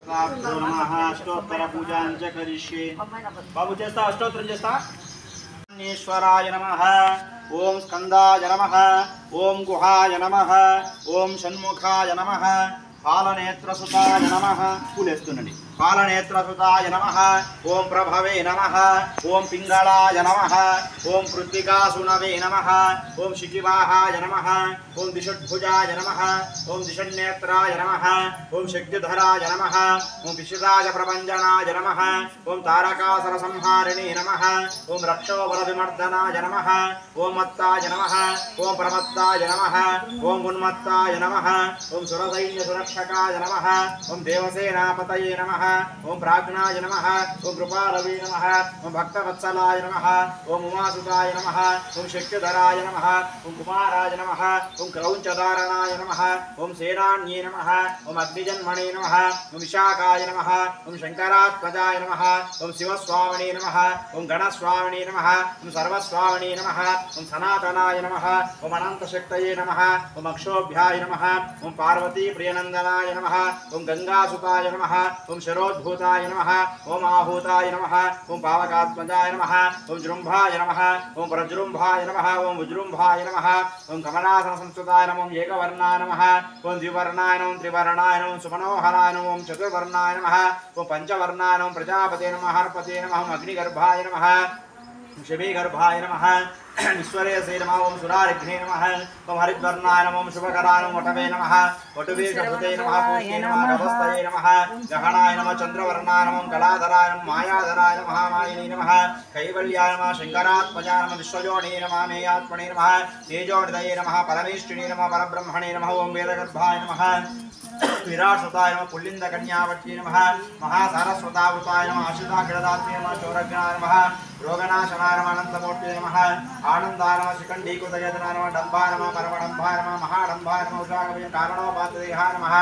अष्टोत्तर पूजा करिष्ये बाबू चेस्ता अष्टोत्तरं चेस्ता ईश्वराय नमः ओम स्कंदाय नमः ओम गुहाय नमः ओम षण्मुखाय नमः पालनेत्रसुताय नमः पूलेस्तुनंడి पालनेत्रसुताय नमः ओम प्रभवे नमः ओम पिंगलाय नमः ओम कृत्तिकासुनवे नमः ओम शिखिवाहाय नमः ओम दिषड्भुजाय नमः ओम दिषण्नेत्राय नमः ओम शक्तिधराय नमः ओम विशिराज प्रभंजनाय नमः ओम तारकासुरसंहारिणे नमः ओम रक्षोबलविमर्दनाय नमः ओम मत्ताय नमः ओम प्रमत्ताय नमः ओम उन्मत्ताय नमः ओम सुरसैन्य सुरक्षकाय नमः ओम देवसेनापतये नमः ओम प्राज्ञाय नमः ओम कृपालवे नमः ओम भक्तवत्सलाय नमः ओम उमासुताय नमः ओम शक्तिधराय नमः ओम कुमाराय नमः ओम क्रौञ्चधारणाय नमः ओम सेनान्ये नमः ओम अग्निजन्मणे नमः ओम विशाखाय नमः ओम शंकरात्मजाय नमः ओम शिवस्वामिने नमः ओम गणस्वामिने नमः ओम सर्वस्वामिने नमः ओम सनातनाय नमः ओम अनंतशक्तये नमः ओम अक्षोभ्याय नमः ओम पार्वती प्रियनंदनाय नमः ओम गंगासुताय नमः ओम शरोद्भूताय नमः ओम आहूताय नमः ओम पावकात्मजाय नमः ओम जृंभाय नमः ओम प्रजृंभाय नमः ओम वज्रुंभाय नमः ओम कमलासन संस्कृताय नमः ओम एकवर्णाय नमः ओम द्विवर्णाय नमः त्रिवर्णाय नमः सुमनोहराय नमः ओम चतुर्वर्णाय नमः ओम पंचवर्णाय नमः प्रजापते नमः हरपते नमः ओम अग्निगर्भाय नमः शिवेगर्भाय नमः ईश्वरेशे नमः ओम सुरारिघ्ने नमः ओम हरिद्वर्णाय नमः ओम शुभकराय नमः वटवे नमः वटुवेशभूते नमः पूज्ये नमः गभस्तये नमः गहनाय नमः चंद्रवर्णाय नमः कलाधराय नमः मायाधराय नमः मायिने नमः कैवल्याय नमः शंकरात्मजाय नमः विश्वजोने नमः मेयात्मने नमः तेजोनिधये नमः परमेष्ठिने नमः परब्रह्मणे नमः ओम वेदगर्भाय नमः विराटसुताय नमः पुल्लिंदकन्यावत्यै नमः महासारस्वतावृताय नमः आश्रिताग्रदात्म्ये नमः चौरग्नाय नमः रोगनाशनाय नमः अनंतमूर्तये नमः आनंदाय नमः शिखण्डीकृतयतनाय नमः डम्भाय नमः परमडम्भाय नमः महाडम्भाय नमः उषागमय कारणोपातदेहाय नमः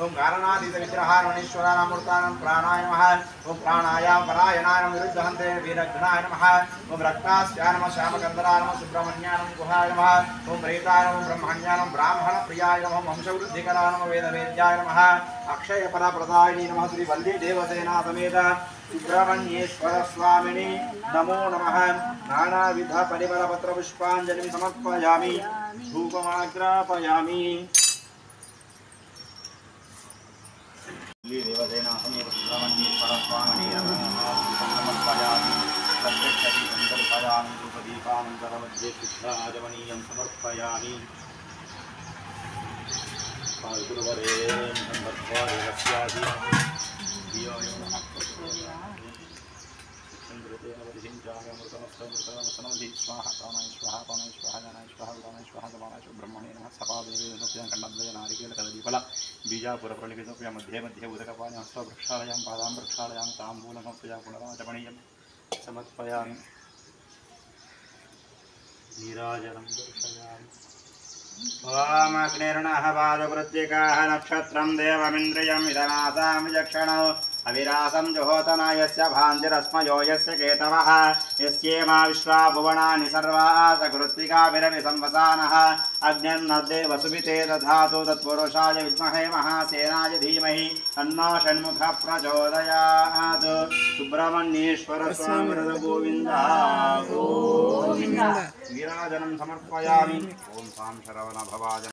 ओम कारणातीत विग्रहाय नमः ईश्वरानामूर्ताय नमः प्राणाय नमः ओम प्राणायाम परायणाय नमः विरुद्धहन्ते वीरघ्नाय नमः ओम रक्तास्याय नमः श्यामकन्दराय नमः सुब्रह्मण्याय नमः गुहाय नमः ओम प्रेताय नमः ब्रह्मण्याय नमः ब्राह्मणप्रियाय नमः वंशवृद्धिकराय नमः वेदवेद्याय नमः अक्षयफलप्रदायिनी नमः श्री वल्ली देवसेना समेत सुब्रह्मण्येश्वर स्वामिने नमो नमः नानाविध परिमलपत्र पुष्पांजलि समर्पयामि धूपमाग्रापयामि देवसेना समेत सुब्रह्मण्येश्वर स्वामिने नमो समर्पयामि प्रत्यक्षदीपं दर्शयामि धूपदीपानन्तरमध्ये शुद्धाजमनीयं समर्पयामि गुरुवरेण्यं भक्त्वा देवस्यादि बीजापुर मध्ये मध्ये उदकपानि हस्तवृक्षालयां पादां वृक्षालयां ताम्बूलमप्यया पुनराचमणीयं समर्पयामि नीराजनं दर्शयामि ओम अग्निर्णः पादकृत्तिकाः नक्षत्रं देवमिन्द्रियं विदनासां विचक्षणौ अविरासं जुहोतना यस्य भान्तिरस्मयो यस्य केतवः यस्येमा विश्वा भुवनानि सर्वाः सकृत्तिकाभिरविसंवसानः अग्निर्नद्दे वसुभिते दधातु तत्पुरुषाय विद्महे महासेनाय धीमहि तन्नो षण्मुखः प्रचोदयात् सुब्रह्मण्येश्वर स्वामी गोविन्द गोविन्द वीराजनं समर्पयामि ओम सां शरवण भवाय